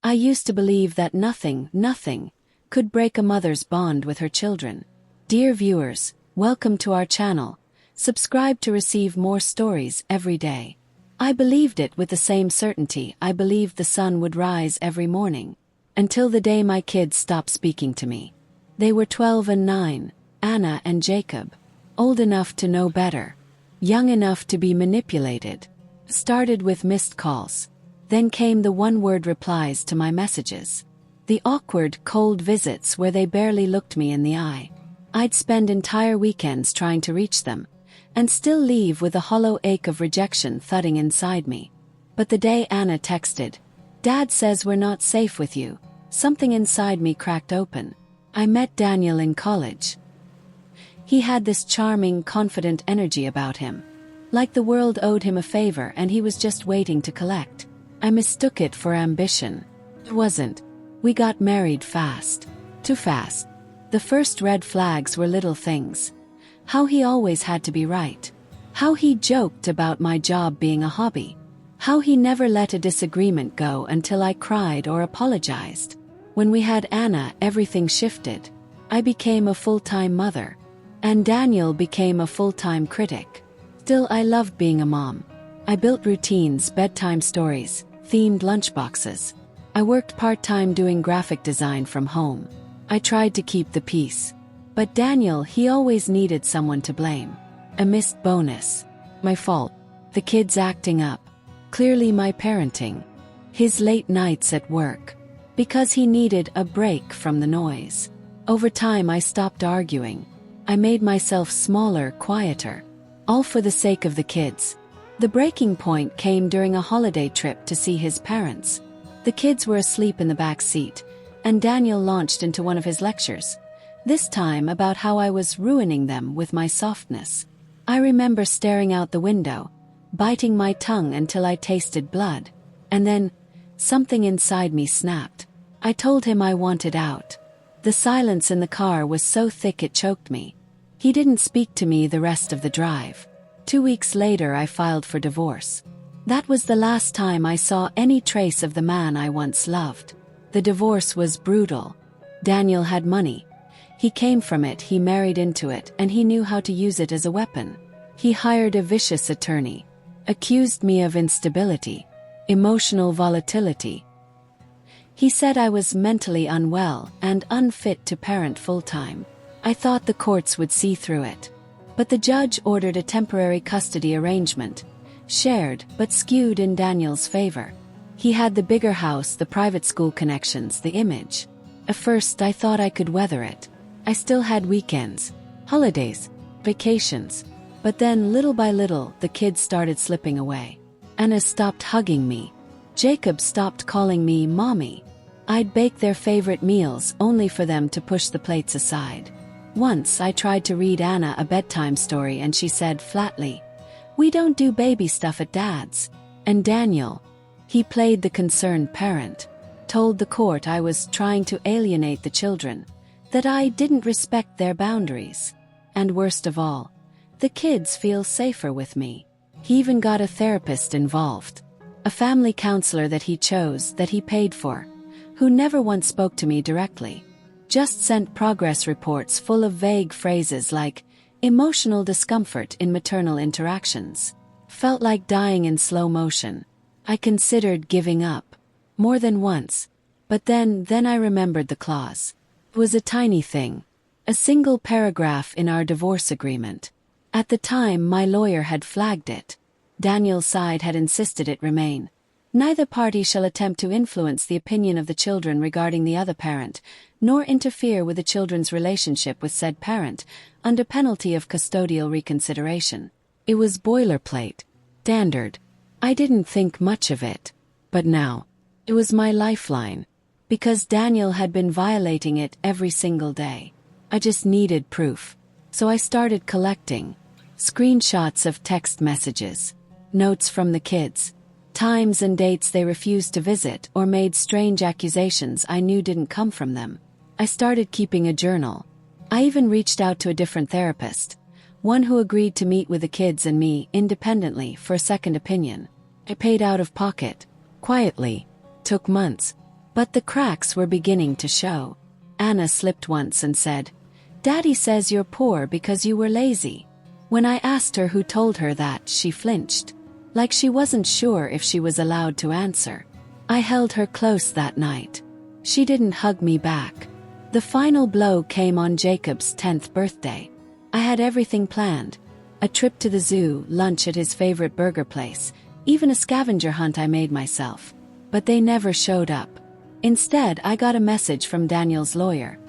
I used to believe that nothing could break a mother's bond with her children. Dear viewers, welcome to our channel. Subscribe to receive more stories every day. I believed it with the same certainty I believed the sun would rise every morning. Until the day my kids stopped speaking to me. They were 12 and 9, Anna and Jacob. Old enough to know better. Young enough to be manipulated. Started with missed calls. Then came the one-word replies to my messages. The awkward, cold visits where they barely looked me in the eye. I'd spend entire weekends trying to reach them, and still leave with a hollow ache of rejection thudding inside me. But the day Anna texted, "Dad says we're not safe with you," something inside me cracked open. I met Daniel in college. He had this charming, confident energy about him. Like the world owed him a favor and he was just waiting to collect. I mistook it for ambition. It wasn't. We got married fast. Too fast. The first red flags were little things. How he always had to be right. How he joked about my job being a hobby. How he never let a disagreement go until I cried or apologized. When we had Anna, everything shifted. I became a full-time mother. And Daniel became a full-time critic. Still, I loved being a mom. I built routines, bedtime stories, themed lunchboxes. I worked part-time doing graphic design from home. I tried to keep the peace. But Daniel, he always needed someone to blame. A missed bonus. My fault. The kids acting up. Clearly my parenting. His late nights at work. Because he needed a break from the noise. Over time I stopped arguing. I made myself smaller, quieter. All for the sake of the kids. The breaking point came during a holiday trip to see his parents. The kids were asleep in the back seat, and Daniel launched into one of his lectures. This time about how I was ruining them with my softness. I remember staring out the window, biting my tongue until I tasted blood. And then, something inside me snapped. I told him I wanted out. The silence in the car was so thick it choked me. He didn't speak to me the rest of the drive. 2 weeks later I filed for divorce. That was the last time I saw any trace of the man I once loved. The divorce was brutal. Daniel had money. He came from it, he married into it, and he knew how to use it as a weapon. He hired a vicious attorney. Accused me of instability. Emotional volatility. He said I was mentally unwell and unfit to parent full-time. I thought the courts would see through it. But the judge ordered a temporary custody arrangement. Shared, but skewed in Daniel's favor. He had the bigger house, the private school connections, the image. At first I thought I could weather it. I still had weekends, holidays, vacations. But then, little by little, the kids started slipping away. Anna stopped hugging me. Jacob stopped calling me mommy. I'd bake their favorite meals only for them to push the plates aside. Once I tried to read Anna a bedtime story and she said flatly, "We don't do baby stuff at Dad's." And Daniel, he played the concerned parent, told the court I was trying to alienate the children, that I didn't respect their boundaries. And worst of all, the kids feel safer with me. He even got a therapist involved. A family counselor that he chose, that he paid for, who never once spoke to me directly. Just sent progress reports full of vague phrases like, emotional discomfort in maternal interactions. Felt like dying in slow motion. I considered giving up. More than once. But then I remembered the clause. It was a tiny thing. A single paragraph in our divorce agreement. At the time my lawyer had flagged it. Daniel's side had insisted it remain. Neither party shall attempt to influence the opinion of the children regarding the other parent, nor interfere with the children's relationship with said parent, under penalty of custodial reconsideration. It was boilerplate. Standard. I didn't think much of it. But now, it was my lifeline. Because Daniel had been violating it every single day. I just needed proof. So I started collecting. Screenshots of text messages. Notes from the kids. Times and dates they refused to visit or made strange accusations I knew didn't come from them. I started keeping a journal. I even reached out to a different therapist. One who agreed to meet with the kids and me independently for a second opinion. I paid out of pocket. Quietly. Took months. But the cracks were beginning to show. Anna slipped once and said, "Daddy says you're poor because you were lazy." When I asked her who told her that, she flinched, like she wasn't sure if she was allowed to answer. I held her close that night. She didn't hug me back. The final blow came on Jacob's 10th birthday. I had everything planned. A trip to the zoo, lunch at his favorite burger place, even a scavenger hunt I made myself. But they never showed up. Instead, I got a message from Daniel's lawyer.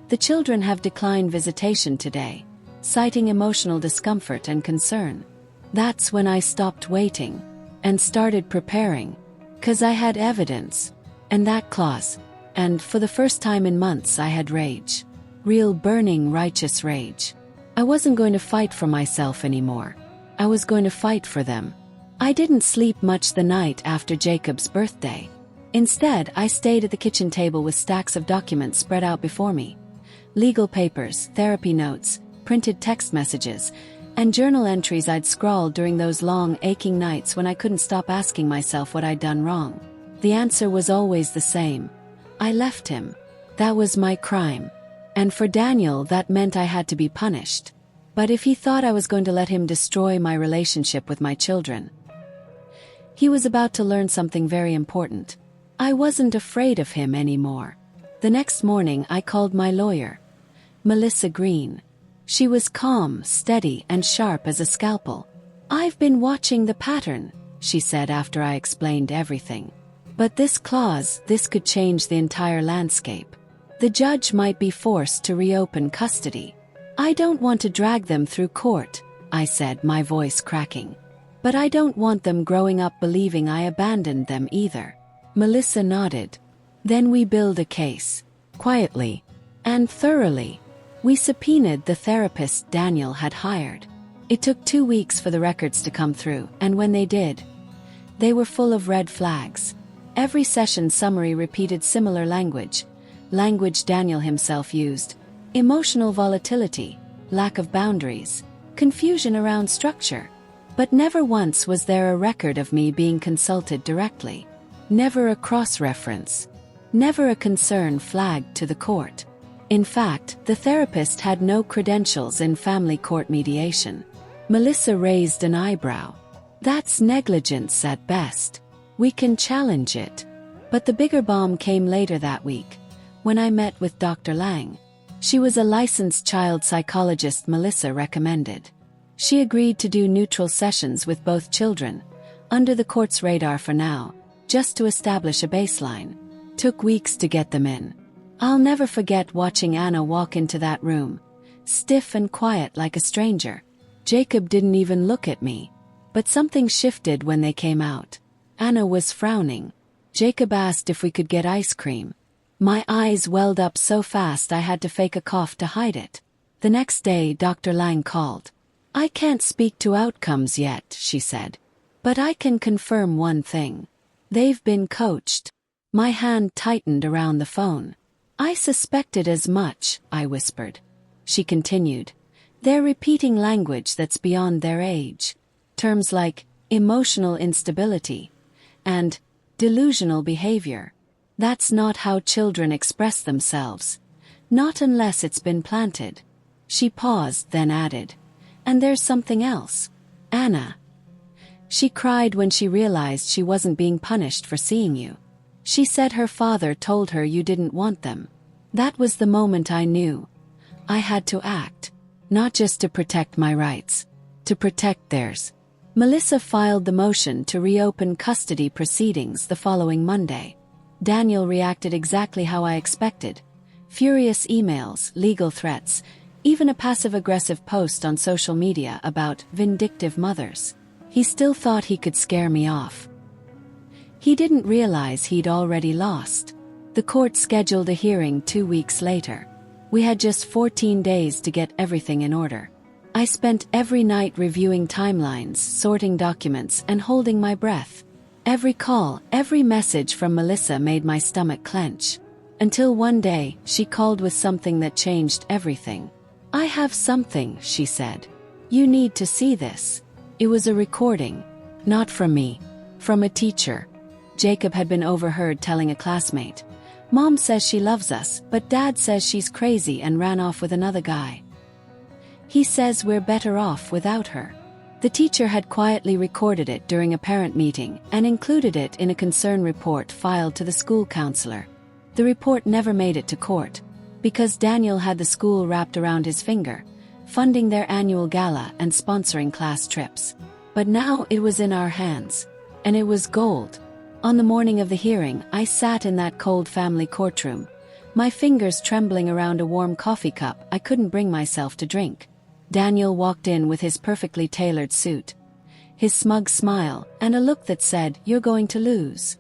"The children have declined visitation today, citing emotional discomfort and concern." That's when I stopped waiting and started preparing. 'Cause I had evidence. And that clause. And for the first time in months I had rage. Real burning righteous rage. I wasn't going to fight for myself anymore. I was going to fight for them. I didn't sleep much the night after Jacob's birthday. Instead, I stayed at the kitchen table with stacks of documents spread out before me. Legal papers, therapy notes, printed text messages, and journal entries I'd scrawled during those long, aching nights when I couldn't stop asking myself what I'd done wrong. The answer was always the same. I left him. That was my crime. And for Daniel, that meant I had to be punished. But if he thought I was going to let him destroy my relationship with my children, he was about to learn something very important. I wasn't afraid of him anymore. The next morning, I called my lawyer, Melissa Green. She was calm, steady, and sharp as a scalpel. "I've been watching the pattern," she said after I explained everything. "But this clause, this could change the entire landscape. The judge might be forced to reopen custody. I don't want to drag them through court," I said, my voice cracking. "But I don't want them growing up believing I abandoned them either." Melissa nodded. "Then we build a case. Quietly. And thoroughly. We subpoenaed the therapist Daniel had hired. It took 2 weeks for the records to come through, and when they did, they were full of red flags. Every session summary repeated similar language Daniel himself used: emotional volatility, lack of boundaries, confusion around structure. But never once was there a record of me being consulted directly. Never a cross-reference. Never a concern flagged to the court. In fact, the therapist had no credentials in family court mediation. Melissa raised an eyebrow. "That's negligence at best. We can challenge it." But the bigger bomb came later that week, when I met with Dr. Lang. She was a licensed child psychologist Melissa recommended. She agreed to do neutral sessions with both children, under the court's radar for now, just to establish a baseline. Took weeks to get them in. I'll never forget watching Anna walk into that room, stiff and quiet like a stranger. Jacob didn't even look at me. But something shifted when they came out. Anna was frowning. Jacob asked if we could get ice cream. My eyes welled up so fast I had to fake a cough to hide it. The next day, Dr. Lang called. "I can't speak to outcomes yet," she said. "But I can confirm one thing. They've been coached." My hand tightened around the phone. "I suspected as much," I whispered. She continued. "They're repeating language that's beyond their age. Terms like emotional instability and delusional behavior. That's not how children express themselves. Not unless it's been planted." She paused, then added, "And there's something else. Anna." She cried when she realized she wasn't being punished for seeing you. She said her father told her you didn't want them. That was the moment I knew. I had to act. Not just to protect my rights. To protect theirs. Melissa filed the motion to reopen custody proceedings the following Monday. Daniel reacted exactly how I expected. Furious emails, legal threats, even a passive-aggressive post on social media about vindictive mothers. He still thought he could scare me off. He didn't realize he'd already lost. The court scheduled a hearing 2 weeks later. We had just 14 days to get everything in order. I spent every night reviewing timelines, sorting documents, and holding my breath. Every call, every message from Melissa made my stomach clench. Until one day, she called with something that changed everything. "I have something," she said. "You need to see this." It was a recording. Not from me. From a teacher. Jacob had been overheard telling a classmate, Mom says she loves us, but Dad says she's crazy and ran off with another guy. He says we're better off without her. The teacher had quietly recorded it during a parent meeting and included it in a concern report filed to the school counselor. The report never made it to court, because Daniel had the school wrapped around his finger, funding their annual gala and sponsoring class trips. But now it was in our hands, and it was gold. On the morning of the hearing, I sat in that cold family courtroom, my fingers trembling around a warm coffee cup I couldn't bring myself to drink. Daniel walked in with his perfectly tailored suit, his smug smile, and a look that said, "You're going to lose."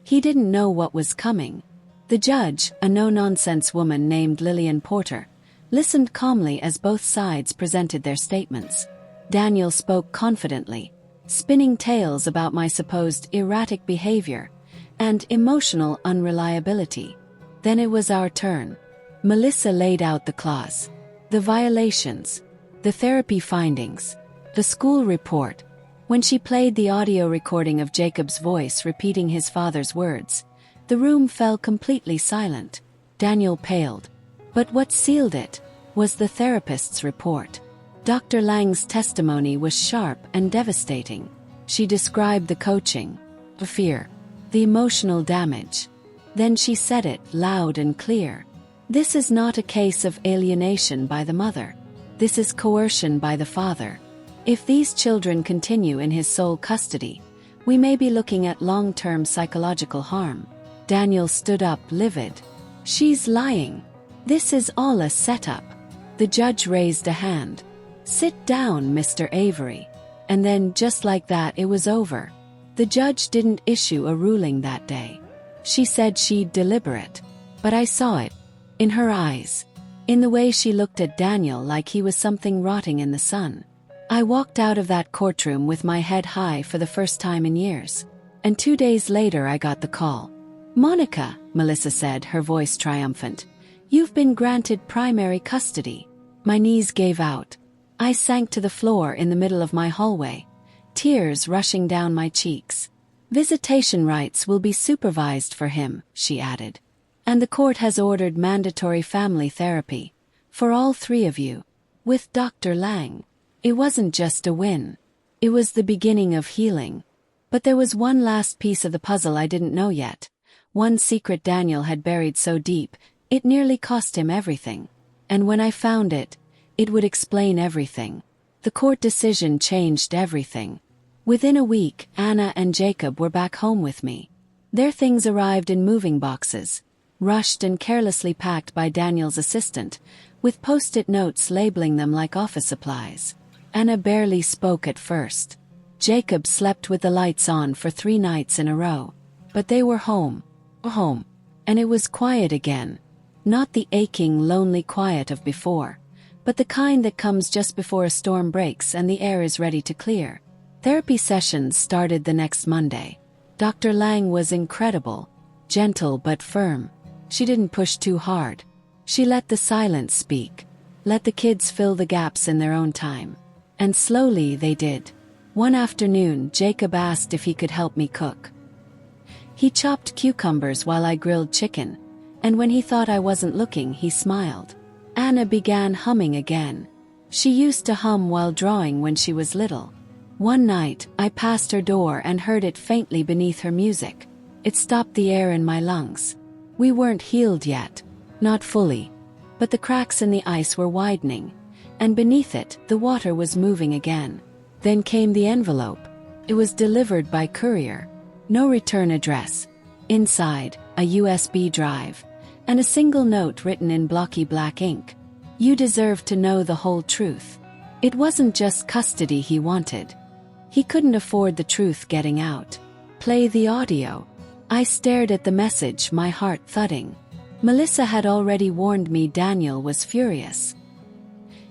He didn't know what was coming. The judge, a no-nonsense woman named Lillian Porter, listened calmly as both sides presented their statements. Daniel spoke confidently, spinning tales about my supposed erratic behavior and emotional unreliability. Then it was our turn. Melissa laid out the clause, the violations, the therapy findings, the school report. When she played the audio recording of Jacob's voice repeating his father's words, the room fell completely silent. Daniel paled. But what sealed it was the therapist's report. Dr. Lang's testimony was sharp and devastating. She described the coaching, the fear, the emotional damage. Then she said it loud and clear. This is not a case of alienation by the mother. This is coercion by the father. If these children continue in his sole custody, we may be looking at long-term psychological harm. Daniel stood up livid. She's lying. This is all a setup. The judge raised a hand. Sit down, Mr. Avery. And then, just like that, it was over. The judge didn't issue a ruling that day. She said she'd deliberate. But I saw it. In her eyes. In the way she looked at Daniel like he was something rotting in the sun. I walked out of that courtroom with my head high for the first time in years. And 2 days later I got the call. "Monica," Melissa said, her voice triumphant, "you've been granted primary custody." My knees gave out. I sank to the floor in the middle of my hallway, tears rushing down my cheeks. "Visitation rights will be supervised for him," she added. "And the court has ordered mandatory family therapy for all 3 of you, with Dr. Lang." It wasn't just a win. It was the beginning of healing. But there was one last piece of the puzzle I didn't know yet. One secret Daniel had buried so deep, it nearly cost him everything. And when I found it, it would explain everything. The court decision changed everything. Within a week, Anna and Jacob were back home with me. Their things arrived in moving boxes, rushed and carelessly packed by Daniel's assistant, with post-it notes labeling them like office supplies. Anna barely spoke at first. Jacob slept with the lights on for 3 nights in a row. But they were home. Home. And it was quiet again. Not the aching, lonely quiet of before, but the kind that comes just before a storm breaks and the air is ready to clear. Therapy sessions started the next Monday. Dr. Lang was incredible, gentle but firm. She didn't push too hard. She let the silence speak. Let the kids fill the gaps in their own time. And slowly they did. One afternoon, Jacob asked if he could help me cook. He chopped cucumbers while I grilled chicken, and when he thought I wasn't looking, he smiled. Anna began humming again. She used to hum while drawing when she was little. One night, I passed her door and heard it faintly beneath her music. It stopped the air in my lungs. We weren't healed yet. Not fully. But the cracks in the ice were widening, and beneath it, the water was moving again. Then came the envelope. It was delivered by courier. No return address. Inside, a USB drive, and a single note written in blocky black ink. "You deserve to know the whole truth." It wasn't just custody he wanted. He couldn't afford the truth getting out. "Play the audio." I stared at the message, my heart thudding. Melissa had already warned me Daniel was furious.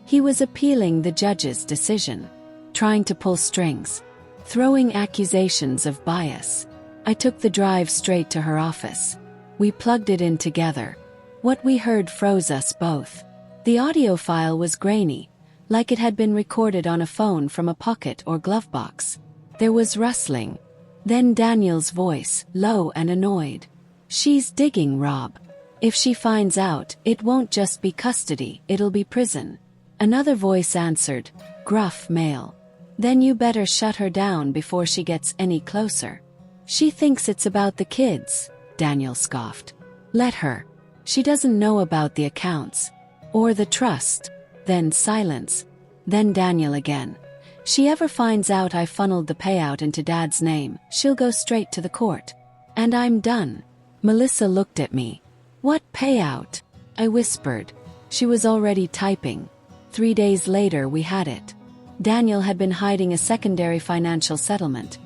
He was appealing the judge's decision, trying to pull strings, throwing accusations of bias. I took the drive straight to her office. We plugged it in together. What we heard froze us both. The audio file was grainy, like it had been recorded on a phone from a pocket or glove box. There was rustling. Then Daniel's voice, low and annoyed. "She's digging, Rob. If she finds out, it won't just be custody, it'll be prison. Another voice answered, gruff male. Then you better shut her down before she gets any closer. She thinks it's about the kids, Daniel scoffed. Let her. She doesn't know about the accounts. Or the trust. Then silence. Then Daniel again. She ever finds out I funneled the payout into Dad's name, she'll go straight to the court. And I'm done. Melissa looked at me. What payout? I whispered. She was already typing. 3 days later we had it. Daniel had been hiding a secondary financial settlement.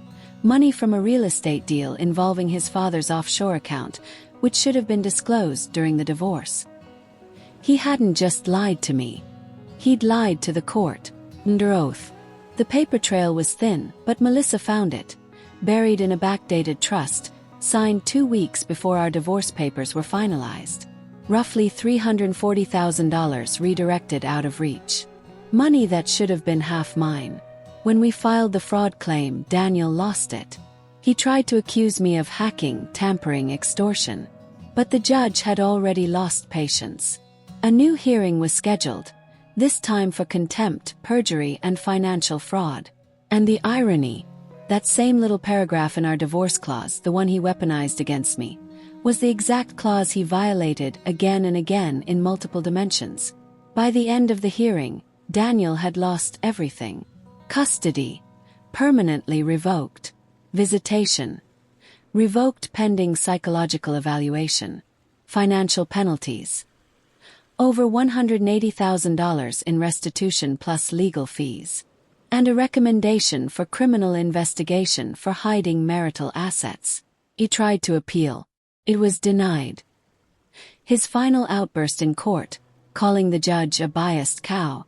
Money from a real estate deal involving his father's offshore account, which should have been disclosed during the divorce. He hadn't just lied to me. He'd lied to the court, under oath. The paper trail was thin, but Melissa found it, buried in a backdated trust, signed 2 weeks before our divorce papers were finalized. Roughly $340,000 redirected out of reach. Money that should have been half mine. When we filed the fraud claim, Daniel lost it. He tried to accuse me of hacking, tampering, extortion. But the judge had already lost patience. A new hearing was scheduled, this time for contempt, perjury, and financial fraud. And the irony, that same little paragraph in our divorce clause, the one he weaponized against me, was the exact clause he violated again and again in multiple dimensions. By the end of the hearing, Daniel had lost everything. Custody, permanently revoked. Visitation, revoked pending psychological evaluation. Financial penalties, over $180,000 in restitution plus legal fees. And a recommendation for criminal investigation for hiding marital assets. He tried to appeal. It was denied. His final outburst in court, calling the judge a biased cow,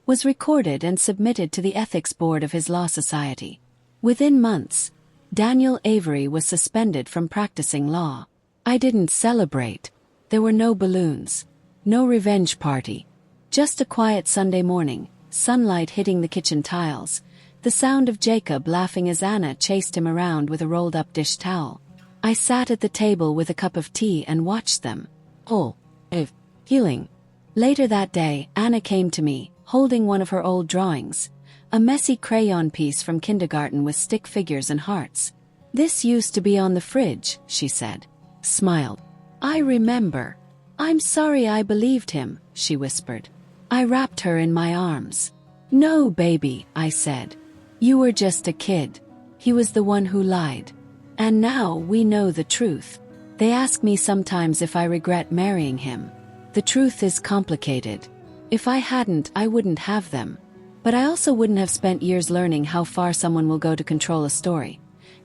was recorded and submitted to the ethics board of his law society. Within months, Daniel Avery was suspended from practicing law. I didn't celebrate. There were no balloons, no revenge party. Just a quiet Sunday morning, sunlight hitting the kitchen tiles, the sound of Jacob laughing as Anna chased him around with a rolled-up dish towel. I sat at the table with a cup of tea and watched them. Healing. Later that day, Anna came to me, holding one of her old drawings, a messy crayon piece from kindergarten with stick figures and hearts. This used to be on the fridge, she said. Smiled. I remember. I'm sorry I believed him, she whispered. I wrapped her in my arms. No, baby, I said. You were just a kid. He was the one who lied. And now we know the truth. They ask me sometimes if I regret marrying him. The truth is complicated. If I hadn't, I wouldn't have them. But I also wouldn't have spent years learning how far someone will go to control a story,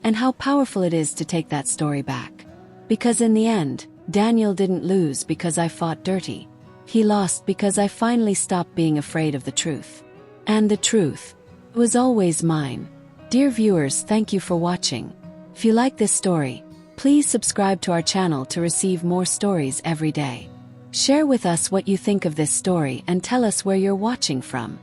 and how powerful it is to take that story back. Because in the end, Daniel didn't lose because I fought dirty. He lost because I finally stopped being afraid of the truth. And the truth was always mine. Dear viewers, thank you for watching. If you like this story, please subscribe to our channel to receive more stories every day. Share with us what you think of this story and tell us where you're watching from.